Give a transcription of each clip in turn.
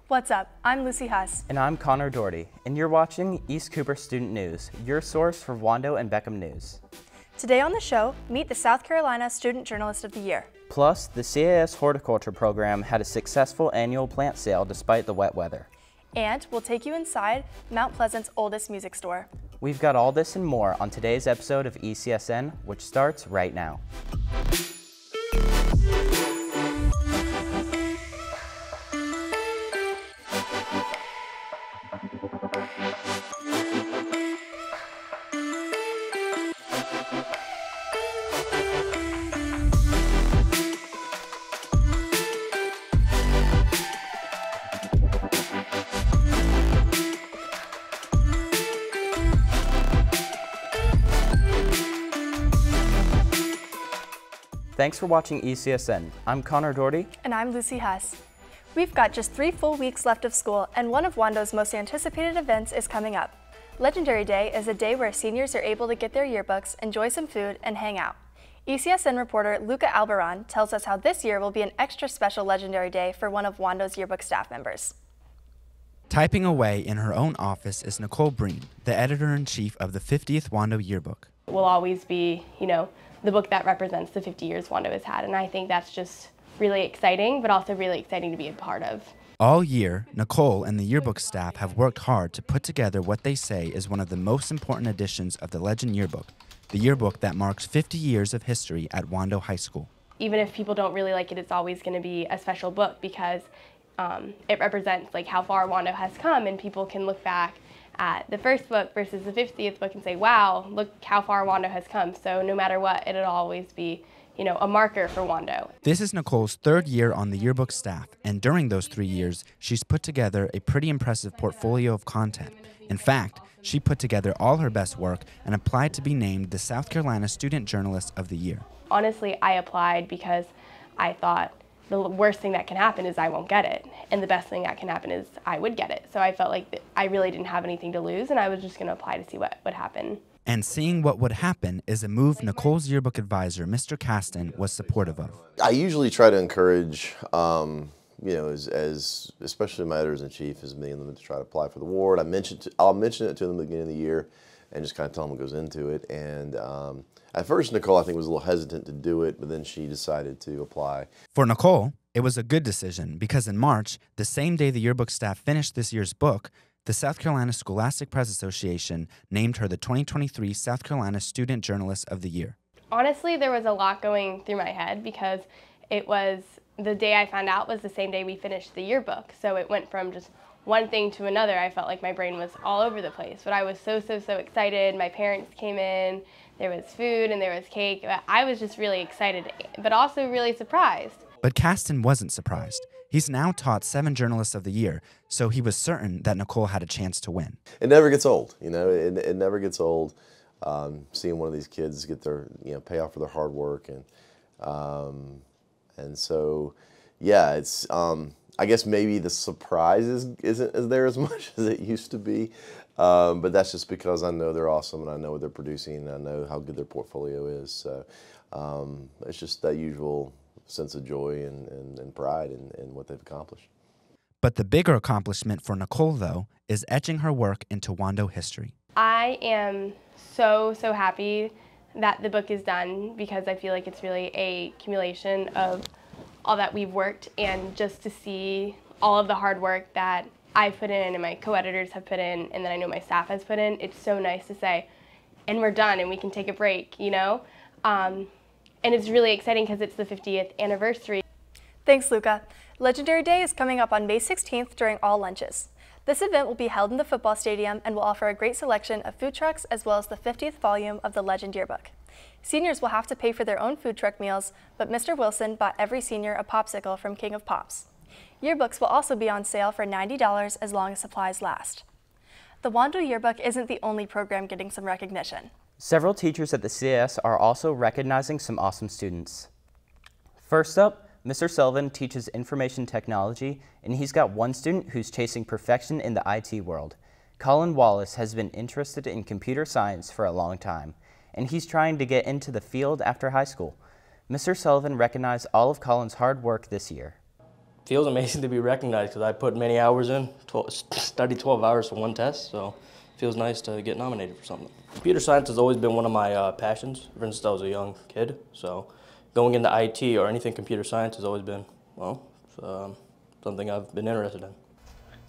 What's up? I'm Lucy Huss. And I'm Connor Doherty, and you're watching East Cooper Student News, your source for Wando and Beckham news. Today on the show, meet the South Carolina Student Journalist of the Year. Plus, the CAS Horticulture Program had a successful annual plant sale despite the wet weather. And we'll take you inside Mount Pleasant's oldest music store. We've got all this and more on today's episode of ECSN, which starts right now. Thanks for watching ECSN. I'm Connor Doherty. And I'm Lucy Huss. We've got just 3 full weeks left of school, and one of Wando's most anticipated events is coming up. Legendary Day is a day where seniors are able to get their yearbooks, enjoy some food, and hang out. ECSN reporter Luca Albaran tells us how this year will be an extra special Legendary Day for one of Wando's yearbook staff members. Typing away in her own office is Nicole Breen, the editor-in-chief of the 50th Wando yearbook. Will always be, the book that represents the 50 years Wando has had, and I think that's just really exciting, but also really exciting to be a part of. All year, Nicole and the yearbook staff have worked hard to put together what they say is one of the most important editions of the Legend Yearbook, the yearbook that marks 50 years of history at Wando High School. Even if people don't really like it, it's always going to be a special book because it represents how far Wando has come, and people can look back at the first book versus the 50th book and say, wow, look how far Wando has come. So no matter what, it'll always be, a marker for Wando. This is Nicole's 3rd year on the yearbook staff, and during those 3 years, she's put together a pretty impressive portfolio of content. In fact, she put together all her best work and applied to be named the South Carolina Student Journalist of the Year. Honestly, I applied because I thought the worst thing that can happen is I won't get it, and the best thing that can happen is I would get it. So I felt like I really didn't have anything to lose, and I was just going to apply to see what would happen. And seeing what would happen is a move Nicole's yearbook advisor, Mr. Caston, was supportive of. I usually try to encourage, as especially my editors-in-chief, as many of them to try to apply for the award. I'll mention it to them at the beginning of the year and just kind of tell them what goes into it. And at first, Nicole, I think, was a little hesitant to do it, but then she decided to apply. For Nicole, it was a good decision because in March, the same day the yearbook staff finished this year's book, the South Carolina Scholastic Press Association named her the 2023 South Carolina Student Journalist of the Year. Honestly, there was a lot going through my head because it was the day I found out was the same day we finished the yearbook. So it went from just one thing to another. I felt like my brain was all over the place, but I was so excited. My parents came in, there was food and there was cake. I was just really excited, but also really surprised. But Caston wasn't surprised. He's now taught 7 Journalists of the Year, so he was certain that Nicole had a chance to win. It never gets old, it never gets old seeing one of these kids get their, pay off for their hard work. And so, yeah, it's, I guess maybe the surprise isn't there as much as it used to be, but that's just because I know they're awesome and I know what they're producing and I know how good their portfolio is. So it's just that usual sense of joy and pride in what they've accomplished. But the bigger accomplishment for Nicole, though, is etching her work into Wando history. I am so happy that the book is done because I feel like it's really a accumulation of all that we've worked, and just to see all of the hard work that I've put in and my co-editors have put in and that I know my staff has put in, it's so nice to say, and we're done and we can take a break, And it's really exciting because it's the 50th anniversary. Thanks, Luca. Legendary Day is coming up on May 16th during all lunches. This event will be held in the football stadium and will offer a great selection of food trucks as well as the 50th volume of the Legend Yearbook. Seniors will have to pay for their own food truck meals, but Mr. Wilson bought every senior a popsicle from King of Pops. Yearbooks will also be on sale for $90 as long as supplies last. The Wando Yearbook isn't the only program getting some recognition. Several teachers at the CAS are also recognizing some awesome students. First up, Mr. Sullivan teaches information technology, and he's got one student who's chasing perfection in the IT world. Colin Wallace has been interested in computer science for a long time, and he's trying to get into the field after high school. Mr. Sullivan recognized all of Colin's hard work this year. Feels amazing to be recognized because I put many hours in, studied 12 hours for one test, so it feels nice to get nominated for something. Computer science has always been one of my passions ever since I was a young kid, so going into IT or anything computer science has always been, well, something I've been interested in.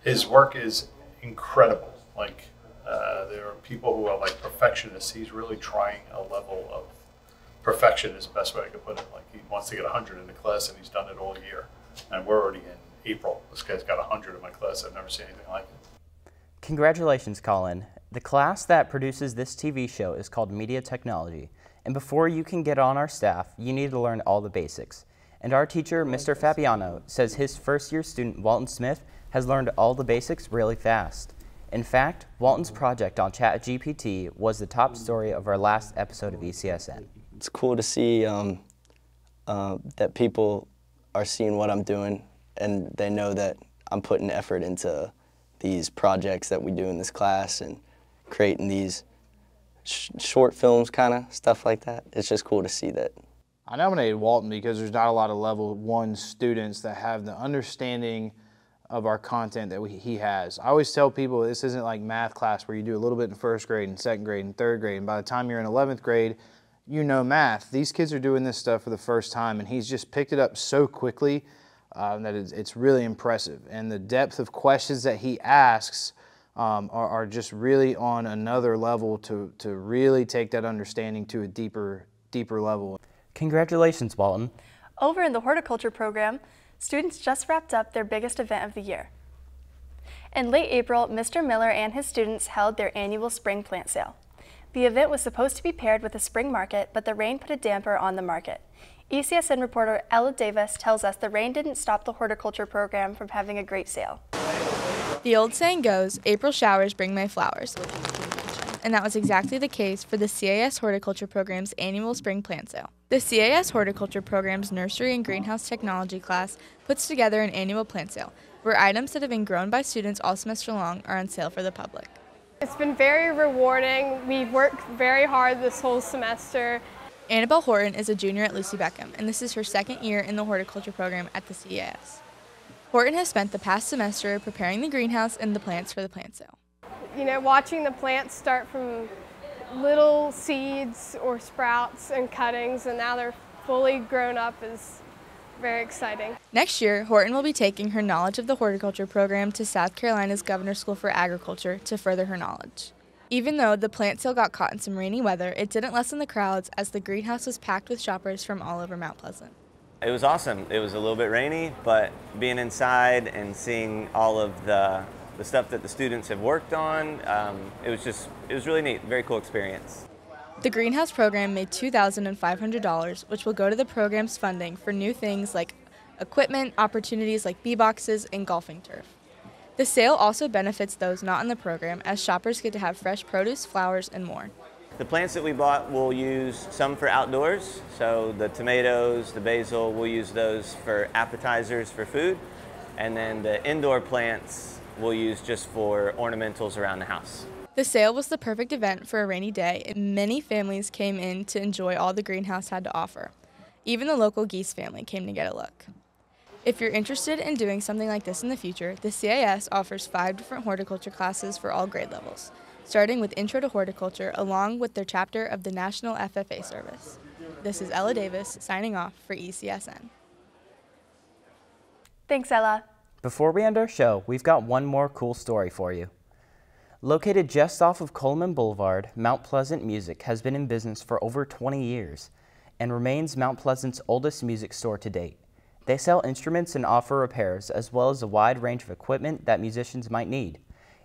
His work is incredible. Like, there are people who are like perfectionists. He's really trying a level of perfection is the best way I could put it. Like, he wants to get 100 in the class, and he's done it all year. And we're already in April. This guy's got 100 in my class. I've never seen anything like it. Congratulations, Colin. The class that produces this TV show is called Media Technology. And before you can get on our staff, you need to learn all the basics. And our teacher, Mr. Fabiano, says his first-year student, Walton Smith, has learned all the basics really fast. In fact, Walton's project on ChatGPT was the top story of our last episode of ECSN. It's cool to see that people are seeing what I'm doing, and they know that I'm putting effort into these projects that we do in this class and creating these short films, kind of stuff like that. It's just cool to see that. I nominated Walton because there's not a lot of level 1 students that have the understanding of our content that he has. I always tell people this isn't like math class where you do a little bit in 1st grade and 2nd grade and 3rd grade, and by the time you're in 11th grade, you know math. These kids are doing this stuff for the first time, and he's just picked it up so quickly that it's really impressive. And the depth of questions that he asks are just really on another level to really take that understanding to a deeper level. Congratulations, Walton. Over in the horticulture program, students just wrapped up their biggest event of the year. In late April, Mr. Miller and his students held their annual spring plant sale. The event was supposed to be paired with a spring market, but the rain put a damper on the market. ECSN reporter Ella Davis tells us the rain didn't stop the horticulture program from having a great sale. The old saying goes, April showers bring May flowers. And that was exactly the case for the CAS Horticulture Program's annual spring plant sale. The CAS Horticulture Program's Nursery and Greenhouse Technology class puts together an annual plant sale, where items that have been grown by students all semester long are on sale for the public. It's been very rewarding. We've worked very hard this whole semester. Annabelle Horton is a junior at Lucy Beckham, and this is her 2nd year in the horticulture program at the CAS. Horton has spent the past semester preparing the greenhouse and the plants for the plant sale. You know, watching the plants start from little seeds or sprouts and cuttings, and now they're fully grown up is very exciting. Next year, Horton will be taking her knowledge of the horticulture program to South Carolina's Governor's School for Agriculture to further her knowledge. Even though the plant sale got caught in some rainy weather, it didn't lessen the crowds as the greenhouse was packed with shoppers from all over Mount Pleasant. It was awesome. It was a little bit rainy, but being inside and seeing all of the stuff that the students have worked on, it was really neat, very cool experience. The greenhouse program made $2,500, which will go to the program's funding for new things like equipment, opportunities like bee boxes, and golfing turf. The sale also benefits those not in the program, as shoppers get to have fresh produce, flowers, and more. The plants that we bought, we'll use some for outdoors, so the tomatoes, the basil, we'll use those for appetizers for food, and then the indoor plants we'll use just for ornamentals around the house. The sale was the perfect event for a rainy day, and many families came in to enjoy all the greenhouse had to offer. Even the local Geese family came to get a look. If you're interested in doing something like this in the future, the CAS offers 5 different horticulture classes for all grade levels, starting with Intro to Horticulture along with their chapter of the National FFA service. This is Ella Davis signing off for ECSN. Thanks, Ella. Before we end our show, we've got one more cool story for you. Located just off of Coleman Boulevard, Mount Pleasant Music has been in business for over 20 years and remains Mount Pleasant's oldest music store to date. They sell instruments and offer repairs, as well as a wide range of equipment that musicians might need.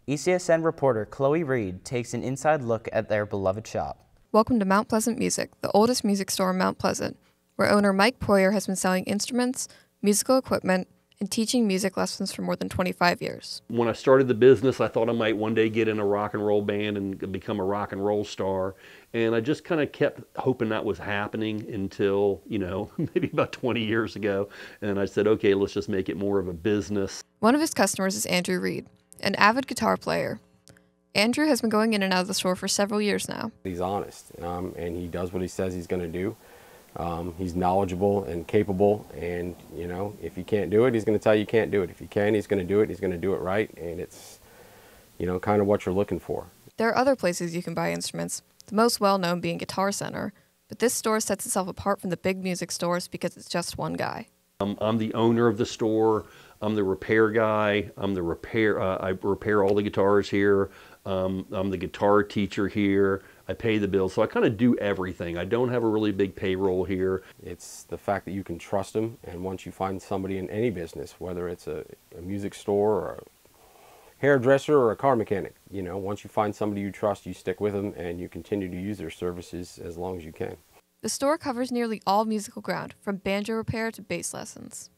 ECSN reporter Chloe Reed takes an inside look at their beloved shop. Welcome to Mount Pleasant Music, the oldest music store in Mount Pleasant, where owner Mike Poyer has been selling instruments, musical equipment, and teaching music lessons for more than 25 years. When I started the business, I thought I might one day get in a rock and roll band and become a rock and roll star. And I just kind of kept hoping that was happening until, maybe about 20 years ago. And I said, okay, let's just make it more of a business. One of his customers is Andrew Reed, an avid guitar player. Andrew has been going in and out of the store for several years now. He's honest, and he does what he says he's going to do. He's knowledgeable and capable, and you know, if you can't do it, he's going to tell you can't do it. If you can, he's going to do it. He's going to do it right, and it's, you know, kind of what you're looking for. There are other places you can buy instruments, the most well-known being Guitar Center, but this store sets itself apart from the big music stores because it's just one guy. I'm the owner of the store. I'm the repair guy. I repair all the guitars here. I'm the guitar teacher here. I pay the bills, so I kind of do everything. I don't have a really big payroll here. It's the fact that you can trust them, and once you find somebody in any business, whether it's a music store or a hairdresser or a car mechanic, you know, once you find somebody you trust, you stick with them and you continue to use their services as long as you can. The store covers nearly all musical ground, from banjo repair to bass lessons.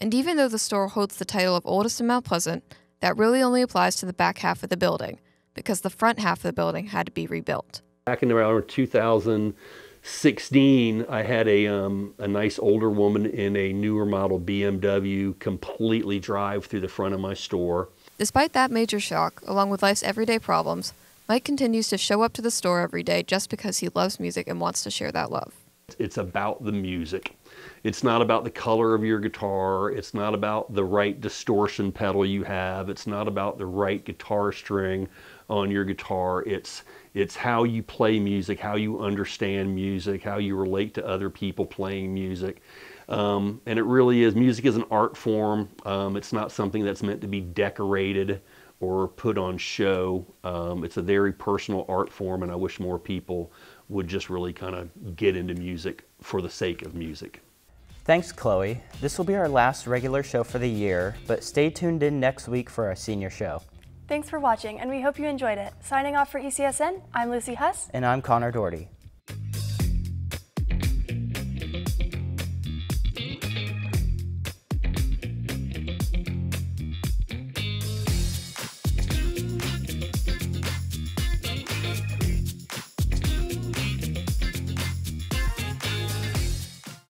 And even though the store holds the title of oldest in Mount Pleasant, that really only applies to the back half of the building, because the front half of the building had to be rebuilt. Back in around 2016, I had a nice older woman in a newer model BMW completely drive through the front of my store. Despite that major shock, along with life's everyday problems, Mike continues to show up to the store every day just because he loves music and wants to share that love. It's about the music. It's not about the color of your guitar. It's not about the right distortion pedal you have. It's not about the right guitar string on your guitar. It's how you play music, how you understand music, how you relate to other people playing music. And it really is, music is an art form. It's not something that's meant to be decorated or put on show. It's a very personal art form, and I wish more people would just really kind of get into music for the sake of music. Thanks, Chloe. This will be our last regular show for the year, but stay tuned in next week for our senior show. Thanks for watching, and we hope you enjoyed it. Signing off for ECSN, I'm Lucy Huss. And I'm Connor Doherty.